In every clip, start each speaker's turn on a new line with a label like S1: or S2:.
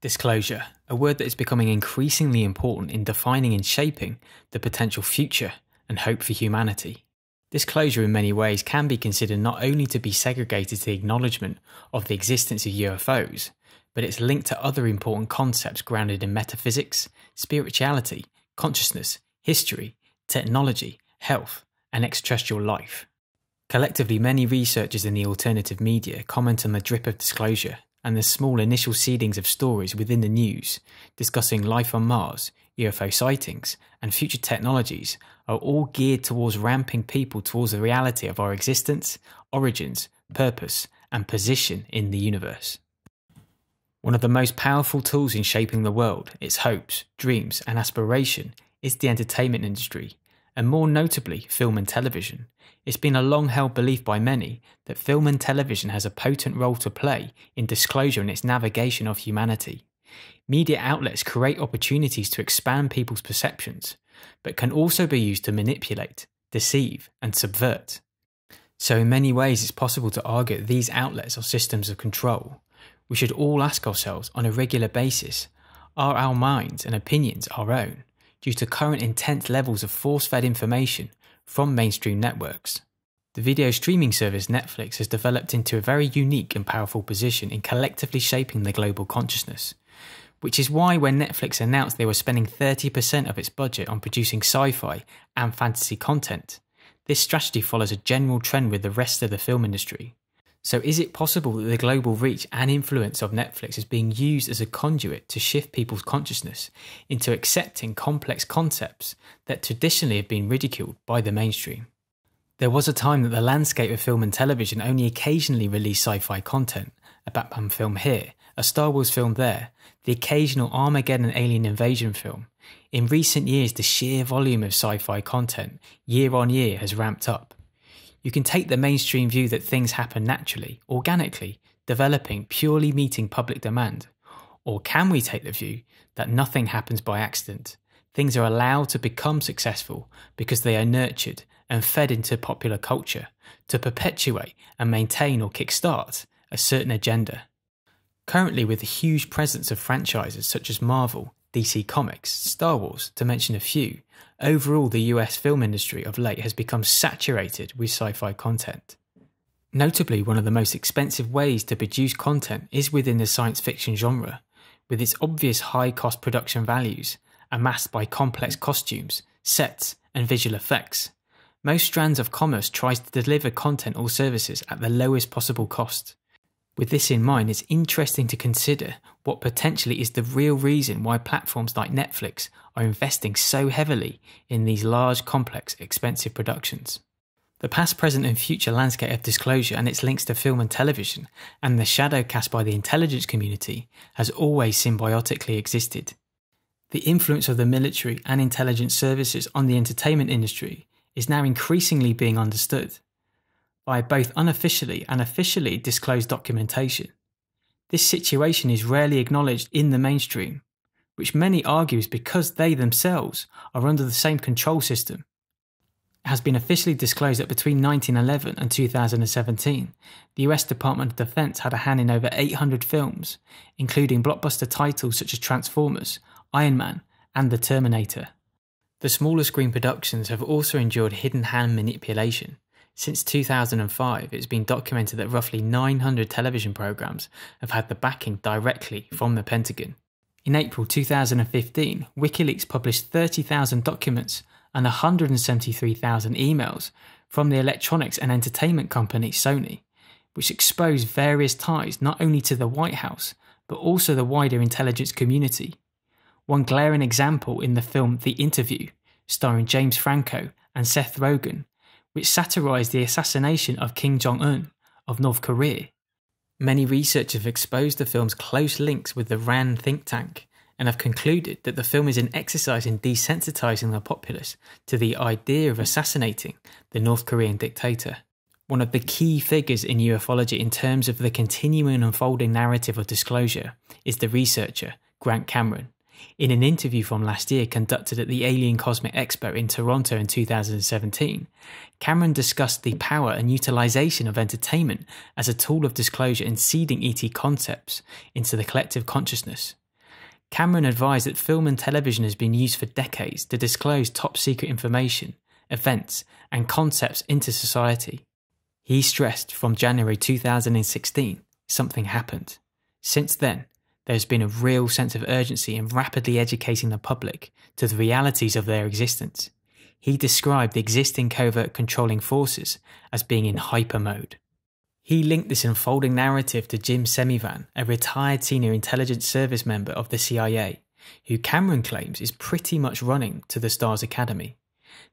S1: Disclosure, a word that is becoming increasingly important in defining and shaping the potential future and hope for humanity. Disclosure in many ways can be considered not only to be segregated to the acknowledgement of the existence of UFOs, but it's linked to other important concepts grounded in metaphysics, spirituality, consciousness, history, technology, health, and extraterrestrial life. Collectively, many researchers in the alternative media comment on the drip of disclosure and the small initial seedings of stories within the news discussing life on Mars, UFO sightings, and future technologies are all geared towards ramping people towards the reality of our existence, origins, purpose, and position in the universe. One of the most powerful tools in shaping the world, its hopes, dreams, and aspiration, is the entertainment industry, and more notably film and television. It's been a long-held belief by many that film and television has a potent role to play in disclosure and its navigation of humanity. Media outlets create opportunities to expand people's perceptions, but can also be used to manipulate, deceive, and subvert. So in many ways it's possible to argue that these outlets are systems of control. We should all ask ourselves on a regular basis, are our minds and opinions our own, due to current intense levels of force-fed information from mainstream networks? The video streaming service Netflix has developed into a very unique and powerful position in collectively shaping the global consciousness, which is why when Netflix announced they were spending 30% of its budget on producing sci-fi and fantasy content, this strategy follows a general trend with the rest of the film industry. So is it possible that the global reach and influence of Netflix is being used as a conduit to shift people's consciousness into accepting complex concepts that traditionally have been ridiculed by the mainstream? There was a time that the landscape of film and television only occasionally released sci-fi content, a Batman film here, a Star Wars film there, the occasional Armageddon alien invasion film. In recent years, the sheer volume of sci-fi content year on year has ramped up. You can take the mainstream view that things happen naturally, organically, developing, purely meeting public demand. Or can we take the view that nothing happens by accident? Things are allowed to become successful because they are nurtured and fed into popular culture to perpetuate and maintain or kickstart a certain agenda. Currently, with the huge presence of franchises such as Marvel, DC Comics, Star Wars, to mention a few, overall the US film industry of late has become saturated with sci-fi content. Notably, one of the most expensive ways to produce content is within the science fiction genre, with its obvious high-cost production values, amassed by complex costumes, sets, and visual effects. Most strands of commerce tries to deliver content or services at the lowest possible cost. With this in mind, it's interesting to consider what potentially is the real reason why platforms like Netflix are investing so heavily in these large, complex, expensive productions. The past, present and future landscape of disclosure and its links to film and television, and the shadow cast by the intelligence community, has always symbiotically existed. The influence of the military and intelligence services on the entertainment industry is now increasingly being understood by both unofficially and officially disclosed documentation. This situation is rarely acknowledged in the mainstream, which many argue is because they themselves are under the same control system. It has been officially disclosed that between 1911 and 2017, the US Department of Defense had a hand in over 800 films, including blockbuster titles such as Transformers, Iron Man, and The Terminator. The smaller screen productions have also endured hidden hand manipulation. Since 2005, it's been documented that roughly 900 television programs have had the backing directly from the Pentagon. In April 2015, WikiLeaks published 30,000 documents and 173,000 emails from the electronics and entertainment company Sony, which exposed various ties not only to the White House, but also the wider intelligence community. One glaring example in the film The Interview, starring James Franco and Seth Rogen, which satirized the assassination of Kim Jong-un of North Korea. Many researchers have exposed the film's close links with the RAND think tank and have concluded that the film is an exercise in desensitizing the populace to the idea of assassinating the North Korean dictator. One of the key figures in ufology in terms of the continuing and unfolding narrative of disclosure is the researcher Grant Cameron. In an interview from last year conducted at the Alien Cosmic Expo in Toronto in 2017, Cameron discussed the power and utilisation of entertainment as a tool of disclosure in seeding ET concepts into the collective consciousness. Cameron advised that film and television has been used for decades to disclose top secret information, events, and concepts into society. He stressed from January 2016, something happened. Since then, there has been a real sense of urgency in rapidly educating the public to the realities of their existence. He described the existing covert controlling forces as being in hyper mode. He linked this unfolding narrative to Jim Semivan, a retired senior intelligence service member of the CIA, who Cameron claims is pretty much running to the Stars Academy.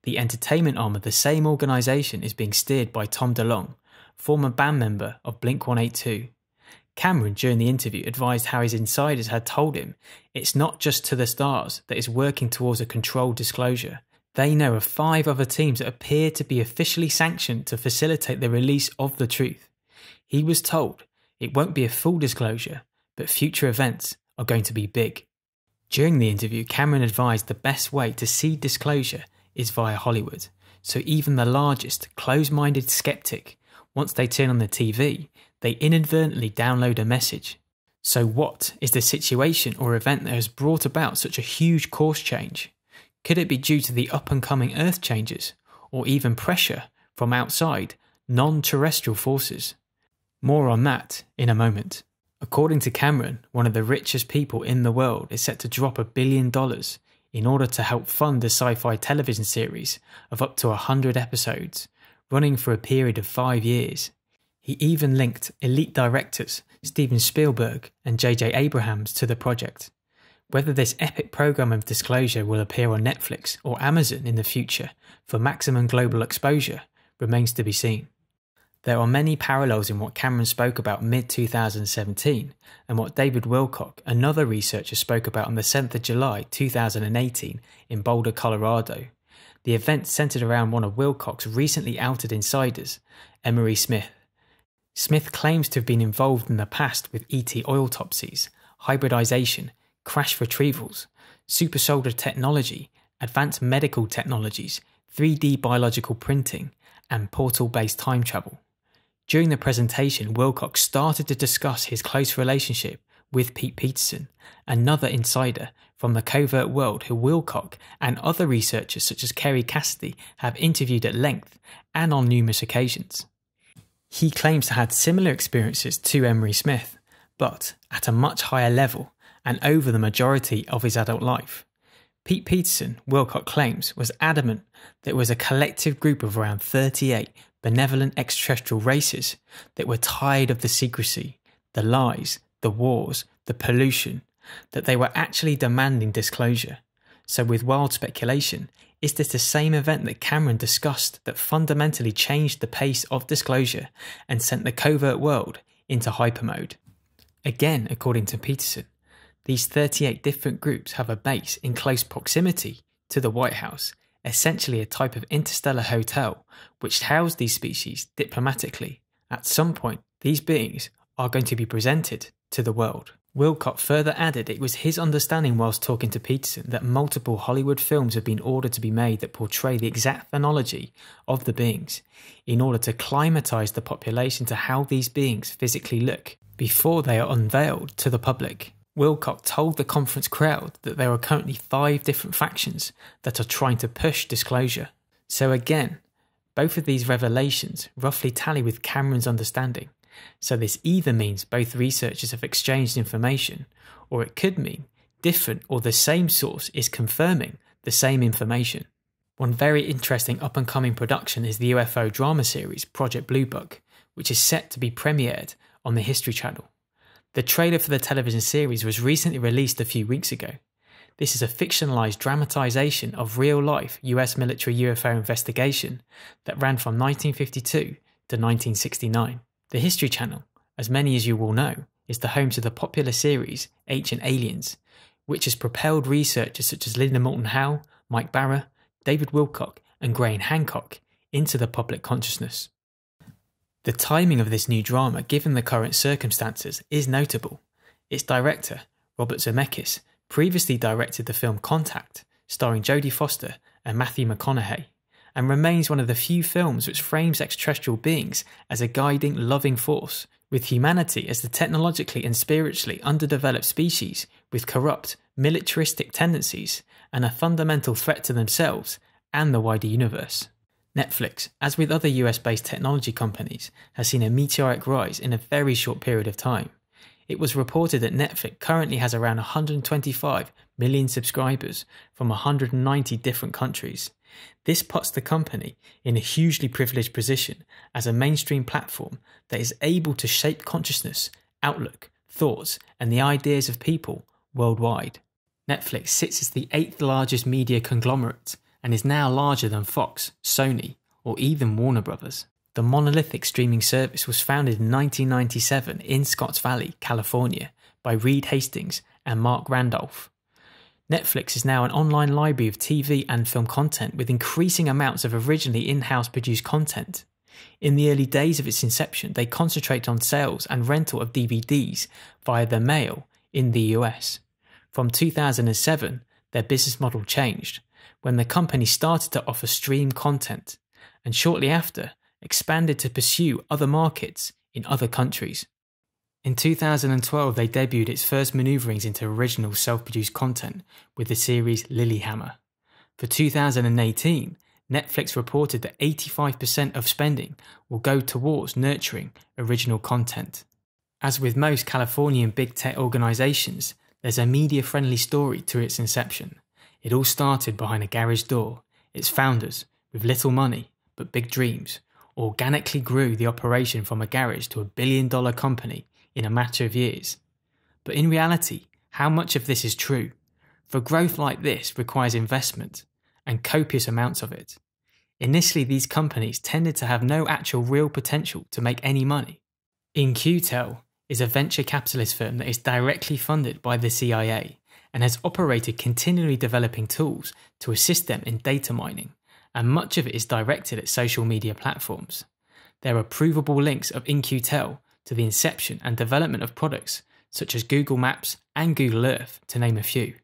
S1: The entertainment arm of the same organisation is being steered by Tom DeLonge, former band member of Blink-182. Cameron, during the interview, advised how his insiders had told him it's not just to the stars that is working towards a controlled disclosure. They know of 5 other teams that appear to be officially sanctioned to facilitate the release of the truth. He was told it won't be a full disclosure, but future events are going to be big. During the interview, Cameron advised the best way to see disclosure is via Hollywood, so even the largest, close-minded skeptic, once they turn on the TV, they inadvertently download a message. So what is the situation or event that has brought about such a huge course change? Could it be due to the up-and-coming Earth changes, or even pressure from outside, non-terrestrial forces? More on that in a moment. According to Cameron, one of the richest people in the world is set to drop $1 billion in order to help fund a sci-fi television series of up to 100 episodes, running for a period of 5 years. He even linked elite directors Steven Spielberg and J.J. Abrams to the project. Whether this epic program of disclosure will appear on Netflix or Amazon in the future for maximum global exposure remains to be seen. There are many parallels in what Cameron spoke about mid-2017 and what David Wilcock, another researcher, spoke about on the 7th of July 2018 in Boulder, Colorado. The event centered around one of Wilcock's recently outed insiders, Emery Smith. Smith claims to have been involved in the past with ET autopsies, hybridization, crash retrievals, super soldier technology, advanced medical technologies, 3D biological printing, and portal-based time travel. During the presentation, Wilcock started to discuss his close relationship with Pete Peterson, another insider from the covert world who Wilcock and other researchers such as Kerry Cassidy have interviewed at length and on numerous occasions. He claims to have had similar experiences to Emery Smith, but at a much higher level and over the majority of his adult life. Pete Peterson, Wilcock claims, was adamant that it was a collective group of around 38 benevolent extraterrestrial races that were tired of the secrecy, the lies, the wars, the pollution, that they were actually demanding disclosure. So with wild speculation, is this the same event that Cameron discussed that fundamentally changed the pace of disclosure and sent the covert world into hypermode? Again, according to Peterson, these 38 different groups have a base in close proximity to the White House, essentially a type of interstellar hotel which housed these species diplomatically. At some point, these beings are going to be presented to the world. Wilcock further added it was his understanding whilst talking to Peterson that multiple Hollywood films have been ordered to be made that portray the exact phonology of the beings in order to climatize the population to how these beings physically look before they are unveiled to the public. Wilcock told the conference crowd that there are currently 5 different factions that are trying to push disclosure. So again, both of these revelations roughly tally with Cameron's understanding. So this either means both researchers have exchanged information, or it could mean different or the same source is confirming the same information. One very interesting up-and-coming production is the UFO drama series Project Blue Book, which is set to be premiered on the History Channel. The trailer for the television series was recently released a few weeks ago. This is a fictionalised dramatisation of real-life US military UFO investigation that ran from 1952 to 1969. The History Channel, as many as you will know, is the home to the popular series Ancient Aliens, which has propelled researchers such as Linda Moulton Howe, Mike Barra, David Wilcock and Graham Hancock into the public consciousness. The timing of this new drama, given the current circumstances, is notable. Its director, Robert Zemeckis, previously directed the film Contact, starring Jodie Foster and Matthew McConaughey, and remains one of the few films which frames extraterrestrial beings as a guiding, loving force, with humanity as the technologically and spiritually underdeveloped species with corrupt, militaristic tendencies, and a fundamental threat to themselves and the wider universe. Netflix, as with other US-based technology companies, has seen a meteoric rise in a very short period of time. It was reported that Netflix currently has around 125 million subscribers from 190 different countries. This puts the company in a hugely privileged position as a mainstream platform that is able to shape consciousness, outlook, thoughts, and the ideas of people worldwide. Netflix sits as the 8th largest media conglomerate and is now larger than Fox, Sony, or even Warner Brothers. The monolithic streaming service was founded in 1997 in Scotts Valley, California, by Reed Hastings and Mark Randolph. Netflix is now an online library of TV and film content with increasing amounts of originally in-house produced content. In the early days of its inception, they concentrated on sales and rental of DVDs via the mail in the US. From 2007, their business model changed, when the company started to offer stream content, and shortly after, expanded to pursue other markets in other countries. In 2012, they debuted its first maneuverings into original self-produced content with the series Lilyhammer. For 2018, Netflix reported that 85% of spending will go towards nurturing original content. As with most Californian big tech organizations, there's a media-friendly story to its inception. It all started behind a garage door. Its founders, with little money but big dreams, organically grew the operation from a garage to $1 billion company in a matter of years. But in reality, how much of this is true? For growth like this requires investment, and copious amounts of it. Initially, these companies tended to have no actual real potential to make any money. In-Q-Tel is a venture capitalist firm that is directly funded by the CIA and has operated continually developing tools to assist them in data mining, and much of it is directed at social media platforms. There are provable links of In-Q-Tel to the inception and development of products such as Google Maps and Google Earth, to name a few.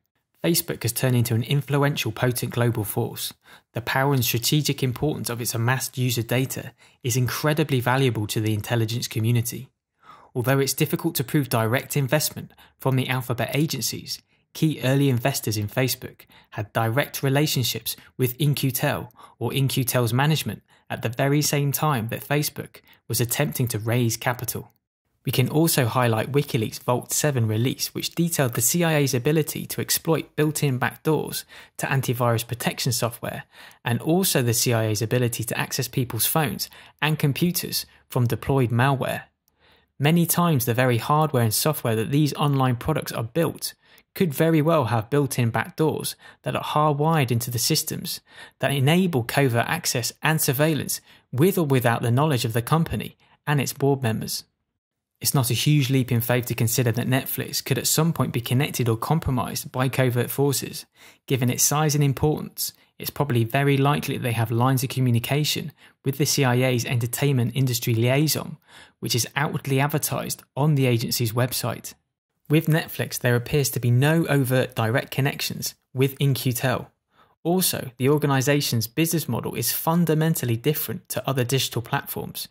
S1: Facebook has turned into an influential, potent global force. The power and strategic importance of its amassed user data is incredibly valuable to the intelligence community. Although it's difficult to prove direct investment from the alphabet agencies, key early investors in Facebook had direct relationships with In-Q-Tel or In-Q-Tel's management at the very same time that Facebook was attempting to raise capital. We can also highlight WikiLeaks' Vault 7 release, which detailed the CIA's ability to exploit built-in backdoors to antivirus protection software, and also the CIA's ability to access people's phones and computers from deployed malware. Many times the very hardware and software that these online products are built could very well have built-in backdoors that are hardwired into the systems that enable covert access and surveillance with or without the knowledge of the company and its board members. It's not a huge leap in faith to consider that Netflix could at some point be connected or compromised by covert forces. Given its size and importance, it's probably very likely that they have lines of communication with the CIA's entertainment industry liaison, which is outwardly advertised on the agency's website. With Netflix, there appears to be no overt direct connections with In-Q-Tel. Also, the organization's business model is fundamentally different to other digital platforms,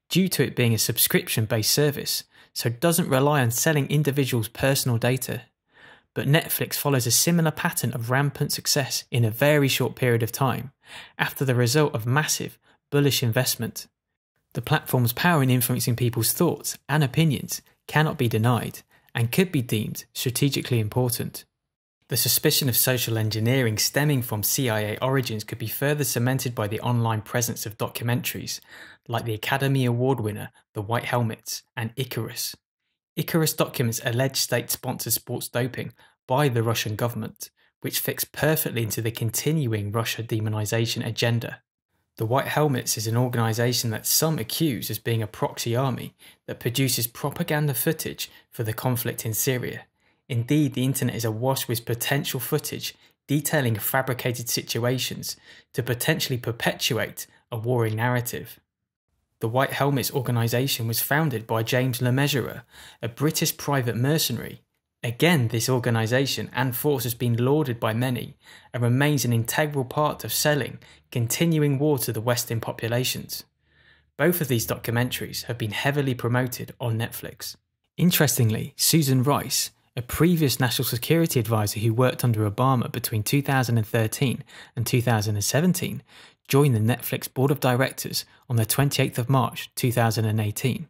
S1: due to it being a subscription-based service, so it doesn't rely on selling individuals' personal data. But Netflix follows a similar pattern of rampant success in a very short period of time, after the result of massive, bullish investment. The platform's power in influencing people's thoughts and opinions cannot be denied, and could be deemed strategically important. The suspicion of social engineering stemming from CIA origins could be further cemented by the online presence of documentaries like the Academy Award winner The White Helmets and Icarus. Icarus documents alleged state-sponsored sports doping by the Russian government, which fits perfectly into the continuing Russia demonization agenda. The White Helmets is an organisation that some accuse as being a proxy army that produces propaganda footage for the conflict in Syria. Indeed, the internet is awash with potential footage detailing fabricated situations to potentially perpetuate a warring narrative. The White Helmets organisation was founded by James LeMessurier, a British private mercenary. Again, this organisation and force has been lauded by many and remains an integral part of selling continuing war to the Western populations. Both of these documentaries have been heavily promoted on Netflix. Interestingly, Susan Rice, a previous national security advisor who worked under Obama between 2013 and 2017, joined the Netflix board of directors on the 28th of March 2018.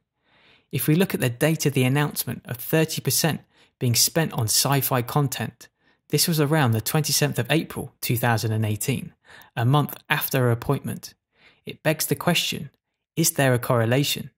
S1: If we look at the date of the announcement of 30% being spent on sci-fi content, this was around the 27th of April 2018, a month after her appointment. It begs the question, is there a correlation?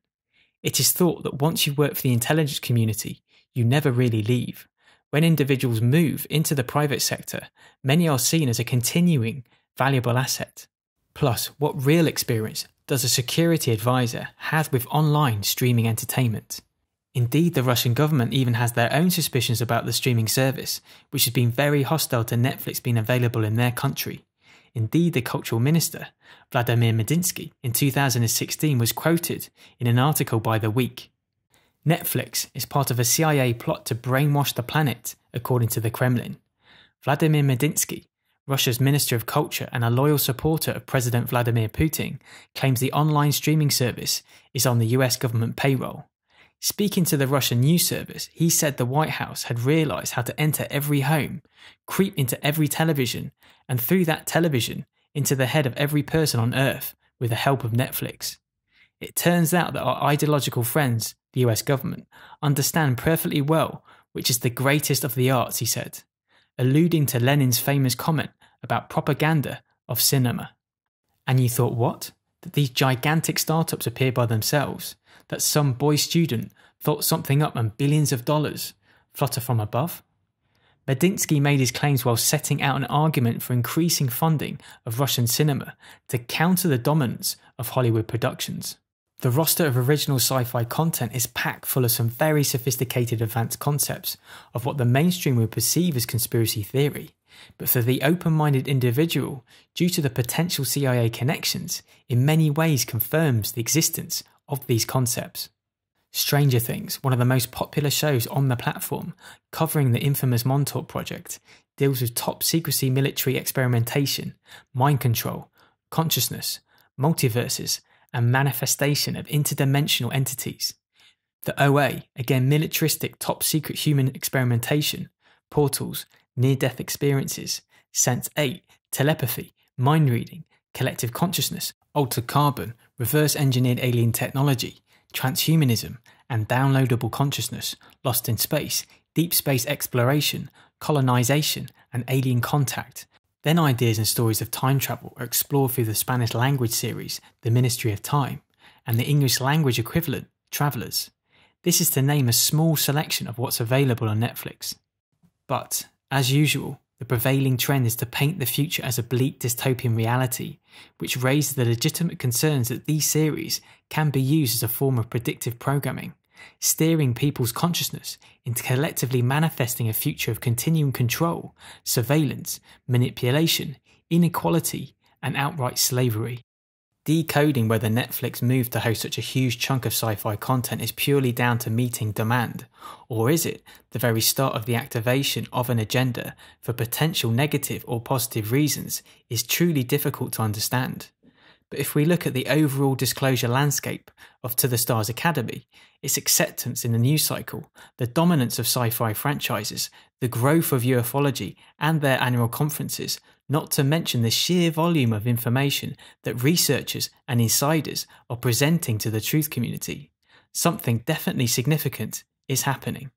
S1: It is thought that once you work for the intelligence community, you never really leave. When individuals move into the private sector, many are seen as a continuing, valuable asset. Plus, what real experience does a security advisor have with online streaming entertainment? Indeed, the Russian government even has their own suspicions about the streaming service, which has been very hostile to Netflix being available in their country. Indeed, the cultural minister, Vladimir Medinsky, in 2016 was quoted in an article by The Week. Netflix is part of a CIA plot to brainwash the planet, according to the Kremlin. Vladimir Medinsky, Russia's Minister of Culture and a loyal supporter of President Vladimir Putin, claims the online streaming service is on the US government payroll. Speaking to the Russian news service, he said the White House had realised how to enter every home, creep into every television, and through that television, into the head of every person on Earth with the help of Netflix. It turns out that our ideological friends, the US government, understand perfectly well which is the greatest of the arts, he said, alluding to Lenin's famous comment about propaganda of cinema. And you thought what? That these gigantic startups appear by themselves? That some boy student thought something up and billions of dollars flutter from above? Medinsky made his claims while setting out an argument for increasing funding of Russian cinema to counter the dominance of Hollywood productions. The roster of original sci-fi content is packed full of some very sophisticated advanced concepts of what the mainstream would perceive as conspiracy theory, but for the open-minded individual, due to the potential CIA connections, in many ways confirms the existence of these concepts. Stranger Things, one of the most popular shows on the platform, covering the infamous Montauk Project, deals with top secrecy military experimentation, mind control, consciousness, multiverses, and manifestation of interdimensional entities. The OA, again militaristic top secret human experimentation, portals, near-death experiences, Sense 8, telepathy, mind reading, collective consciousness, altered carbon, reverse-engineered alien technology, transhumanism, and downloadable consciousness, lost in space, deep space exploration, colonization, and alien contact. Then ideas and stories of time travel are explored through the Spanish language series, The Ministry of Time, and the English language equivalent, Travellers. This is to name a small selection of what's available on Netflix. But, as usual, the prevailing trend is to paint the future as a bleak dystopian reality, which raises the legitimate concerns that these series can be used as a form of predictive programming, steering people's consciousness into collectively manifesting a future of continuing control, surveillance, manipulation, inequality, and outright slavery. Decoding whether Netflix moved to host such a huge chunk of sci-fi content is purely down to meeting demand, or is it the very start of the activation of an agenda for potential negative or positive reasons is truly difficult to understand. But if we look at the overall disclosure landscape of To the Stars Academy, its acceptance in the news cycle, the dominance of sci-fi franchises, the growth of ufology and their annual conferences, not to mention the sheer volume of information that researchers and insiders are presenting to the truth community, something definitely significant is happening.